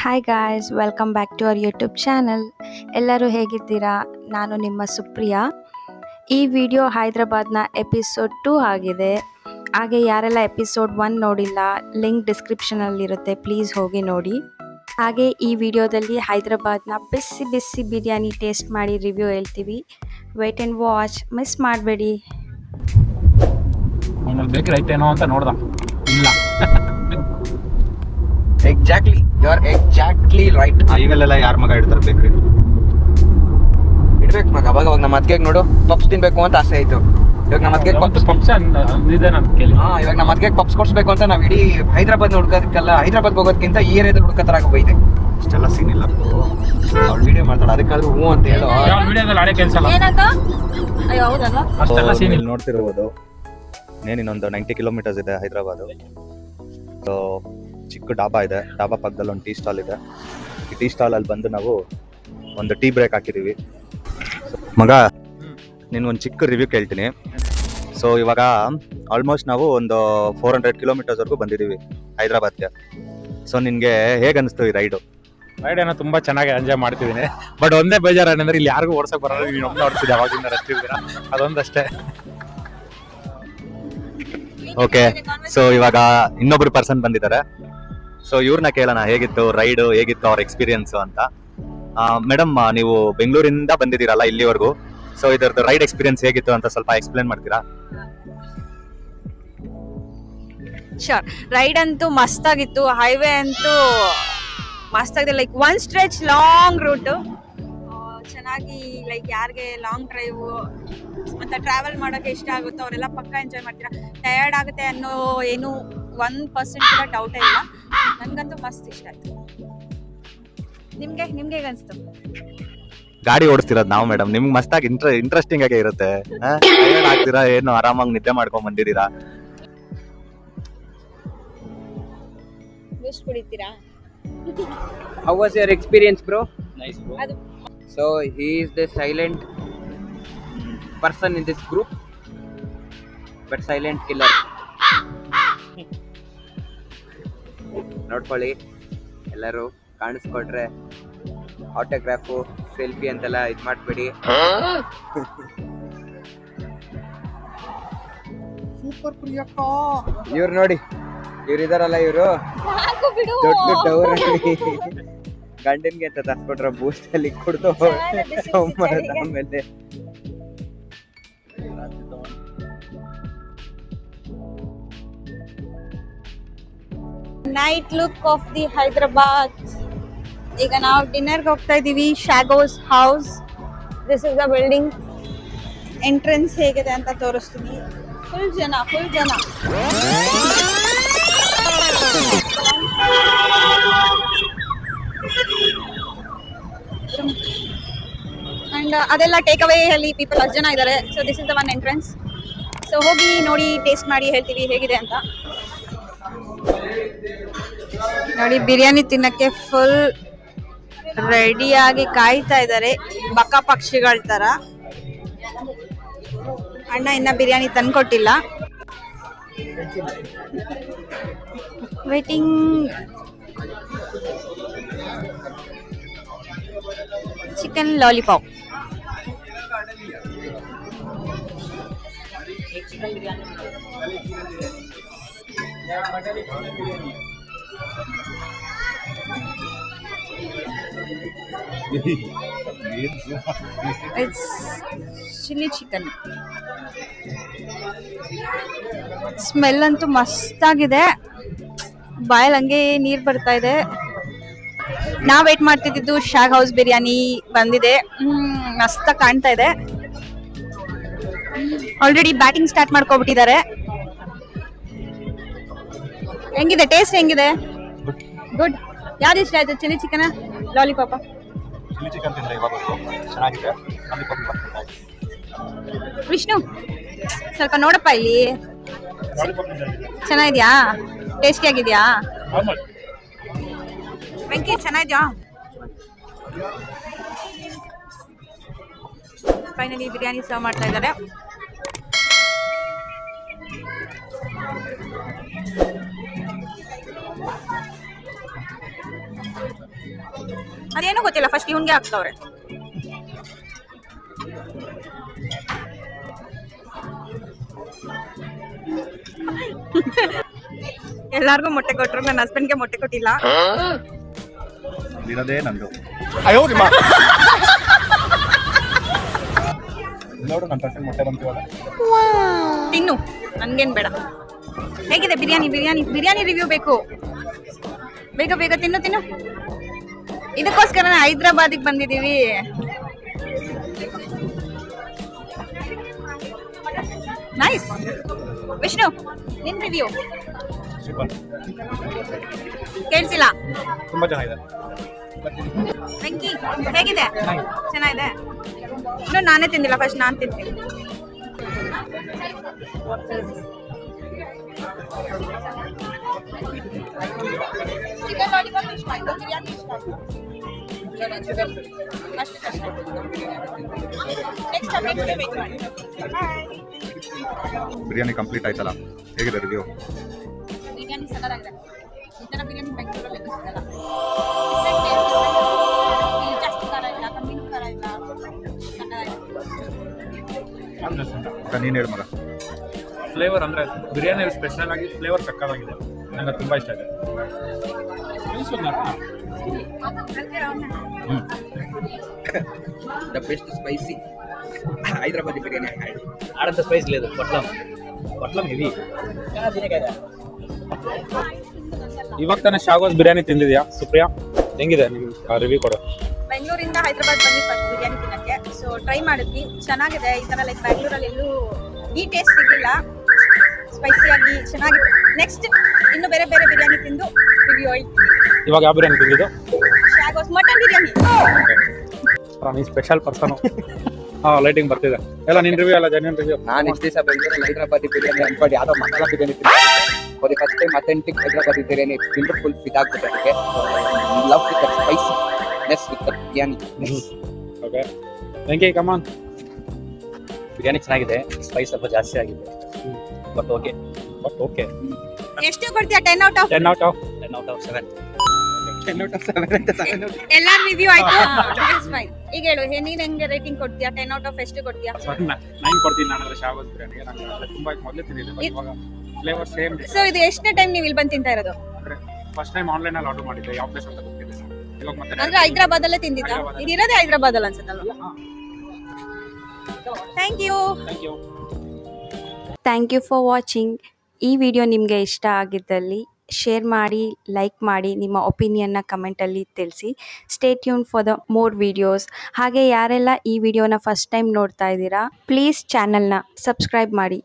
Hi guys, welcome back to our YouTube channel. ಎಲ್ಲರೂ ಹೇಗಿದ್ದೀರಾ? ನಾನು ನಿಮ್ಮ ಸುಪ್ರಿಯಾ. ಈ ವಿಡಿಯೋ ಹೈದ್ರಾಬಾದ್ನ ಎಪಿಸೋಡ್ 2 ಆಗಿದೆ. ಹಾಗೆ ಯಾರೆಲ್ಲ ಎಪಿಸೋಡ್ 1 ನೋಡಿಲ್ಲ, ಲಿಂಕ್ ಡಿಸ್ಕ್ರಿಪ್ಷನಲ್ಲಿರುತ್ತೆ, ಪ್ಲೀಸ್ ಹೋಗಿ ನೋಡಿ. ಹಾಗೆ ಈ ವಿಡಿಯೋದಲ್ಲಿ ಹೈದ್ರಾಬಾದ್ನ ಬಿಸಿ ಬಿಸಿ ಬಿರಿಯಾನಿ ಟೇಸ್ಟ್ ಮಾಡಿ ರಿವ್ಯೂ ಹೇಳ್ತೀವಿ. ವೇಟ್ ಆ್ಯಂಡ್ ವಾಚ್, ಮಿಸ್ ಮಾಡಬೇಡಿ. ಬೇಕ್ರಿ ಐತೇನೋ ಅಂತ ನೋಡ್ದ, ಇಲ್ಲ. Exactly, you are exactly right. ಈಗಲೆಲ್ಲ ಯಾರ ಮಗ ಇಡ್ತಾರೆ ಬೇಕ್ರಿ? ಇಡ್ಬೇಕು ಮಗ. ಅವಾಗ ನಮ್ಮ ಅತ್ತಿಗೆಗೆ ನೋಡು, ಪಪ್ಸ್ ತಿನ್ಬೇಕು ಅಂತ ಆಸೆ ಆಯ್ತು. ಇವಾಗ ನಮ್ಮ ಅತ್ತಿಗೆ ಪಪ್ಸ್ ಅಂದಿದೆ ನಾನು ಕೇಳಿ. ಇವಾಗ ನಮ್ಮ ಅತ್ತಿಗೆ ಪಪ್ಸ್ ಕೊಡ್ಸ್ಬೇಕು ಅಂತ ನಾವ್ ಇಡೀ ಹೈದ್ರಾಬಾದ್ ಹುಡ್ಕೋದಕ್ಕೆಲ್ಲ, ಹೈದ್ರಾಬಾದ್ ಹೋಗೋದಕ್ಕಿಂತ ಈ ಏರಿಯಾದಲ್ಲಿ ಹುಡ್ಕೋತರಾಗ ಬೈದೆ. ಇಷ್ಟೆಲ್ಲ ಸೀನ್ ಇಲ್ಲ. ಅವ್ಳು ವಿಡಿಯೋ ಮಾಡ್ತಾಳೆ, ಅದಕ್ಕಾದ್ರೂ ಹ್ಞೂ ಅಂತ ಹೇಳೋ. ವಿಡಿಯೋದಲ್ಲಿ ಆಡೇ ಕೆಲಸ ಅಷ್ಟೆಲ್ಲ ಸೀನ್ ಇಲ್ಲ. ನೋಡ್ತಿರ್ಬೋದು, ಇನ್ನೊಂದು 90 ಕಿಲೋಮೀಟರ್ಸ್ ಇದೆ ಹೈದ್ರಾಬಾದ್. ಸೊ ಚಿಕ್ಕ ಡಾಬಾ ಇದೆ, ಡಾಬಾ ಪಕ್ಕದಲ್ಲಿ ಒಂದು ಟೀ ಸ್ಟಾಲ್ ಇದೆ. ಈ ಟೀ ಸ್ಟಾಲ್ ಅಲ್ಲಿ ಬಂದು ನಾವು ಒಂದು ಟೀ ಬ್ರೇಕ್ ಹಾಕಿದೀವಿ. ಮಗ, ನಿನ್ಗೊಂದು ಚಿಕ್ಕ ರಿವ್ಯೂ ಕೇಳ್ತೀನಿ. ಸೊ ಇವಾಗ ಆಲ್ಮೋಸ್ಟ್ ನಾವು ಒಂದು 400 ಕಿಲೋಮೀಟರ್ಸ್ವರೆಗೂ ಬಂದಿದ್ದೀವಿ ಹೈದ್ರಾಬಾದ್ಗೆ. ಸೊ ನಿನ್ಗೆ ಹೇಗೆ ಅನಿಸ್ತು ಈ ರೈಡು? ರೈಡ್ ಏನೋ ತುಂಬಾ ಚೆನ್ನಾಗಿ ಎಂಜಾಯ್ ಮಾಡ್ತಿದ್ದೀನಿ. ಬಟ್ ಒಂದೇ ಬೇಜಾರು ಏನಂದ್ರೆ ಇಲ್ಲಿ ಯಾರಿಗೂ ಓಡ್ಸಕ್ ಬರೋದು, ನೀನು ಒಮ್ಮೆ ಓಡಿಸಿದೆ ಅವಾಗಿಂದ ರಸ್ತಿದ್ದೀರಾ, ಅದೊಂದಷ್ಟೇ. ಓಕೆ, ಸೊ ಇವಾಗ ಇನ್ನೊಬ್ರು ಪರ್ಸನ್ ಬಂದಿದ್ದಾರೆ. ಸೊ ಇವ್ರನ್ನ ಕೇಳೋಣ, ಹೇಗಿತ್ತು ರೈಡು, ಹೇಗಿತ್ತು ಅವ್ರ ಎಕ್ಸ್ಪೀರಿಯನ್ಸ್ ಅಂತ. ಮೇಡಮ್, ನೀವು ಬೆಂಗಳೂರಿಂದ ಬಂದಿದ್ದೀರಲ್ಲ ಇಲ್ಲಿವರೆಗೂ, ಸೊ ಇದರದ್ದು ರೈಡ್ ಎಕ್ಸ್ಪೀರಿಯನ್ಸ್ ಹೇಗಿತ್ತು ಅಂತ ಸ್ವಲ್ಪ ಎಕ್ಸ್ಪ್ಲೇನ್ ಮಾಡ್ತೀರಾ? ಶೋರ್. ರೈಡ್ ಅಂತೂ ಮಸ್ತಾಗಿತ್ತು, ಹೈವೇ ಅಂತೂ ಮಸ್ತಾಗಿದೆ. Like one stretch long route ಚೆನ್ನಾಗಿ, ಲೈಕ್ ಯಾರಿಗೆ ಲಾಂಗ್ ಡ್ರೈವ್ ಅಂತ ಟ್ರಾವೆಲ್ ಮಾಡೋಕ್ಕೆ ಇಷ್ಟ ಆಗುತ್ತೋ ಅವರೆಲ್ಲ ಪಕ್ಕ ಎಂಜಾಯ್ ಮಾಡ್ತೀರಾ. ಟಯರ್ಡ್ ಆಗುತ್ತೆ ಅನ್ನೋ ಏನು 1% ಕೂಡ ಡೌಟೇ ಇಲ್ಲ. ನನಗಂತೂ ಮಸ್ತ್ ಇಷ್ಟ ಆಯ್ತು. ನಿಮ್ಗೆ ಹೇಗೆ ಅನಿಸ್ತು? ಗಾಡಿ ಓಡಿಸ್ತಿರೋದು ನಾವು ಮೇಡಮ್, ನಿಮ್ಗೆ ಮಸ್ತಾಗಿ ಇಂಟ್ರೆಸ್ಟಿಂಗ್ ಆಗೇ ಇರುತ್ತೆ. ಆಗ್ತೀರಾ ಏನು, ಆರಾಮಾಗಿ ನಿದ್ದೆ ಮಾಡ್ಕೊಂಡ್ ಬಂದಿದ್ದೀರಾ. ಬೂಸ್ಟ್ ಕುಡಿತೀರಾ? How was your experience, bro? Nice, bro. So he is the silent person in this group, but silent killer. ನೋಡ್ಕೊಳ್ಳಿ ಎಲ್ಲರೂ, ಕಾಣಿಸ್ಕೊಟ್ರೆ ಆಟೋಗ್ರಾಫು, ಸೆಲ್ಫಿ ಅಂತೆಲ್ಲ ಇದು ಮಾಡ್ಬೇಡಿ. ಸೂಪರ್ ಪ್ರಿಯಕ್ಕ. ಇವ್ರು ನೋಡಿ, ಇವ್ರು ಇದಾರಲ್ಲ, ಇವರು ದೊಡ್ಡ ಡೌರ್ ಗಂಡನ್ಗೆ ಅಂತ ತರ್ಸ್ಕೊಟ್ರ ಬೂಸ್ಟ್ ಅಲ್ಲಿ ಕುಡ್ದು ಆಮೇಲೆ night look of the Hyderabad. ಈಗ ನಾವು ಡಿನ್ನರ್ಗೆ ಹೋಗ್ತಾ ಇದೀವಿ, ಶಾಗೋಸ್ house. This is the building. Entrance ಹೇಗಿದೆ ಅಂತ ತೋರಿಸ್ತೀನಿ. ಫುಲ್ ಜನ. ಅಂಡ್ ಅದೆಲ್ಲ ಟೇಕ್ ಅವೇ ಅಲ್ಲಿ ಪೀಪಲ್ 10 ಜನ ಇದ್ದಾರೆ. So this is the one entrance. So ಹೋಗಿ ನೋಡಿ, ಟೇಸ್ಟ್ ಮಾಡಿ ಹೇಳ್ತೀವಿ ಹೇಗಿದೆ ಅಂತ. ನೋಡಿ, ಬಿರಿಯಾನಿ ತಿನ್ನಕ್ಕೆ ಫುಲ್ ರೆಡಿಯಾಗಿ ಕಾಯ್ತಾ ಇದ್ದಾರೆ, ಬಕ್ಕ ಪಕ್ಷಿಗಳ ತರ. ಅಣ್ಣ ಇನ್ನ ಬಿರಿಯಾನಿ ತಂದ್ಕೊಟ್ಟಿಲ್ಲ, waiting. Chicken lollipop. It's chilli chicken. Smell ಅಂತೂ ಮಸ್ತಾಗಿದೆ, ಬಾಯಲ್ಲಿ ಹಂಗೆ ನೀರು ಬರ್ತಾ ಇದೆ. ನಾವು ವೇಟ್ ಮಾಡ್ತಿದ್ದು ಶಾಗ್ ಹೌಸ್ ಬಿರಿಯಾನಿ ಬಂದಿದೆ, ಮಸ್ತಾಗಿ ಕಾಣ್ತಾ ಇದೆ. ಆಲ್ರೆಡಿ ಬ್ಯಾಟಿಂಗ್ ಸ್ಟಾರ್ಟ್ ಮಾಡ್ಕೊಬಿಟ್ಟಿದ್ದಾರೆ. ಹೆಂಗಿದೆ ಟೇಸ್ಟ್? ಹೆಂಗಿದೆ? ಗುಡ್. ಯಾವ್ದು ಇಷ್ಟ ಆಯ್ತು, ಚಿಲ್ಲಿ ಚಿಕನ್ ಲಾಲಿಪಾಪ? ವಿಷ್ಣು ಸ್ವಲ್ಪ ನೋಡಪ್ಪ ಇಲ್ಲಿ, ಚೆನ್ನಾಗಿದ್ಯಾ? ಟೇಸ್ಟಿ ಆಗಿದ್ಯಾ? ವೆಂಕಿ ಚೆನ್ನಾಗಿದ್ಯಾ? ಫೈನಲಿ ಬಿರಿಯಾನಿ ಸರ್ವ್ ಮಾಡ್ತಾ ಇದ್ದಾರೆ. ಅದೇನೋ ಗೊತ್ತಿಲ್ಲ, ಫಸ್ಟ್ ಇವನ್ಗೆ ಹಾಕ್ತವ್ರೆ. ಎಲ್ಲಾರ್ಗು ಮೊಟ್ಟೆ ಕೊಟ್ರು, ನನ್ನ ಹಸ್ಬೆಂಡ್ಗೆ ಮೊಟ್ಟೆ ಕೊಟ್ಟಿಲ್ಲ. ಇರೋದೇ ನಂದು. ನೋಡು ನನ್ನ ತಟ್ಟೆ ಮೊಟ್ಟೆ ಬಂತು ಇವಾಗ. ತಿನ್ನು, ನನ್ಗೇನ್ ಬೇಡ. ಹೇಗಿದೆ ಬಿರಿಯಾನಿ? ಬಿರಿಯಾನಿ ರಿವ್ಯೂ ಬೇಕು. ಬೇಗ ಬೇಗ ತಿನ್ನು. ಇದಕ್ಕೋಸ್ಕರ ಹೈದ್ರಾಬಾದಿಗೆ ಬಂದಿದೀವಿ. ನೈಸ್. ವಿಷ್ಣು, ನಿನ್ ರಿವ್ಯೂ ಕೇಳಿಸಿಲ್ಲ. ತುಂಬಾ ಚೆನ್ನಾಗಿದೆ. ವೆಂಕಿ, ಹೇಗಿದೆ? ಚೆನ್ನಾಗಿದೆ. ಇನ್ನು ನಾನೇ ತಿಂದಿಲ್ಲ, ಫಸ್ಟ್ ನಾನು ತಿಂತೀನಿ. ಚಿಕನ್ ಲಾಲಿಪಾಪ್ ಇಷ್ಟ ಆಯ್ತು, ಬಿರಿಯಾನಿ ಇಷ್ಟ ಆಯ್ತು. ನೆಕ್ಸ್ಟ್ ಅಪ್ಡೇಟ್ಗೆ ವೇಟ್ ಮಾಡಿ. ಬಿರಿಯಾನಿ ಕಂಪ್ಲೀಟ್ ಆಯ್ತಲ್ಲ, ಹೇಗಿದೆ ರಿವ್ಯೂ? ಬಿರಿಯಾನಿ ಸಕ್ಕತ್ತಾಗಿದೆ. ಈ ಥರ ಬಿರಿಯಾನಿ ಬೆಂಗಳೂರಲ್ಲಿ ಸಿಗಲ್ಲ. ಜಾಸ್ತಿ ಖಾರ ಇಲ್ಲ, ಕಮ್ಮಿನೂ ಖಾರ ಇಲ್ಲ. ನೀನು ಹೇಳು ಮಗ. ಫ್ಲೇವರ್ ಅಂದ್ರೆ ಬಿರಿಯಾನಿ ಸ್ಪೆಷಲ್ ಆಗಿ ಫ್ಲೇವರ್ ಸಕ್ಕತ್ತಾಗಿದೆ, ನಂಗೆ ತುಂಬಾ ಇಷ್ಟ ಆಗಿದೆ. The best spicy Hyderabadi biryani ఆడంత స్పైస్ లేదు, పొట్లం హెవీ. ಇವಾಗ ತಾನೇ ಶಾಗೋಸ್ ಬಿರಿಯಾನಿ ತಿಂದಿದ್ಯಾ ಸುಪ್ರಿಯಾ? ಹೆಂಗಿದೆ ನಿಮ್ ರಿವ್ಯೂ ಕೊಡು. ಬೆಂಗಳೂರಿಂದ ಹೈದರಾಬಾದ್ ಬಂದು ಫಸ್ಟ್ ಬಿರಿಯಾನಿ ತಿನ್ನಕ್ಕೆ, ಸೊ ಟ್ರೈ ಮಾಡಿದ್ವಿ, ಚೆನ್ನಾಗಿದೆ. ಈ ಥರ ಲೈಕ್ ಬೆಂಗಳೂರಲ್ಲಿ ಎಲ್ಲೂ ಈ ಟೇಸ್ಟ್ ಸಿಗಲಿಲ್ಲ, ಸ್ಪೈಸಿಯಾಗಿ ಚೆನ್ನಾಗಿತ್ತು. ನೆಕ್ಸ್ಟ್ ಇನ್ನು ಬೇರೆ ಬೇರೆ ಬಿರಿಯಾನಿ ತಿಂದು ರಿವ್ಯೂ ಹೇಳ್ತೀನಿ. ಇವಾಗ ಯಾವ ಬಿರಿಯಾನಿ ತಿಂದಿದ್ದು? ಶಾಗೋಸ್ ಮಟನ್ ಬಿರಿಯಾನಿ. ನೀ ಸ್ಪೆಷಲ್ ಪರ್ಸನ್. ಲೈಟಿಂಗ್ ಬರ್ತಿದೆ ಎಲ್ಲ. ನಿನ್ ರಿವ್ಯೂ ಎಲ್ಲ ಜೆನ್ಯೂನ್ ರಿವ್ಯೂ. ನಾನು ಇಷ್ಟು ದಿವಸ ಬೆಂಗಳೂರಲ್ಲಿ ಹೈದರಾಬಾದಿ ಬಿರಿಯಾನಿ ಅನ್ಕೊಂಡು ಯಾವುದೋ masala biryani for the first time authentic Hyderabadi biryani ತಿಂದು ಫುಲ್ ಫಿಟ್ ಆಗ್ಬಿಟ್ಟು ಅದಕ್ಕೆ love with spiciness with biryani. Okay, Venki come on. Biryani ಚೆನ್ನಾಗಿದೆ, ಸ್ಪೈಸ್ ಸ್ವಲ್ಪ ಜಾಸ್ತಿ ಆಗಿದೆ, ಬಟ್ ಓಕೆ. ಎಷ್ಟು ಕೊಡ್ತೀಯಾ? 10 out of 10 out of 10 out of 7. 10 out of 7 ಅಂತ 7 out. ಎಲ್ಲಾರ ರಿವ್ಯೂ ಆಯ್ತು. ಈಗ ಹೇಳು, ನೀನ್ ಹೆಂಗೆ ರೇಟಿಂಗ್ ಕೊಡ್ತೀಯಾ? 10 ಔಟ್ ಆಫ್ ಎಷ್ಟು ಕೊಡ್ತೀಯಾ? 9 ಕೊಡ್ತೀನಿ ನಾನು. ಶಾಗೋಸ್ ಬಿರಿಯಾನಿ ನಂಗೆ ತುಂಬಾ ಮೊದಲೇ ತಿಂದಿದ್ದೆ, but ಇವಾಗ ಫ್ಲೇವರ್ ಸೇಮ್. ಸೊ ಇದು ಎಷ್ಟನೇ ಟೈಮ್ ನೀವು ಇಲ್ಲಿ ಬಂದು ತಿಂತಾ ಇರೋದು? ಫಸ್ಟ್ ಟೈಮ್ ಆನ್ಲೈನ್ ಅಲ್ಲಿ ಆರ್ಡರ್ ಮಾಡಿದ್ದೆ, ಯಾವ ಪ್ಲೇಸ್ ಅಂತ ಗೊತ್ತಿಲ್ಲ. ಇವಾಗ ಮತ್ತೆ ಅಂದ್ರೆ ಹೈದರಾಬಾದ್ ಅಲ್ಲೇ ತಿಂದಿದ್ದಾ? ಇದು ಇರೋದೇ ಹೈದರಾಬಾದ್ ಅಲ್ಲಿ ಅನ್ಸುತ್ತಲ್ವಾ? Thank you. Thank you for watching. ಈ ವಿಡಿಯೋ ನಿಮಗೆ ಇಷ್ಟ ಆಗಿದ್ದಲ್ಲಿ ಶೇರ್ ಮಾಡಿ, ಲೈಕ್ ಮಾಡಿ, ನಿಮ್ಮ ಒಪಿನಿಯನ್ನ ಕಮೆಂಟಲ್ಲಿ ತಿಳಿಸಿ. Stay tune for the more videos. ಹಾಗೆ ಯಾರೆಲ್ಲ ಈ ವಿಡಿಯೋನ ಫಸ್ಟ್ ಟೈಮ್ ನೋಡ್ತಾ ಇದ್ದೀರಾ, ಪ್ಲೀಸ್ ಚಾನಲ್ನ ಸಬ್ಸ್ಕ್ರೈಬ್ ಮಾಡಿ.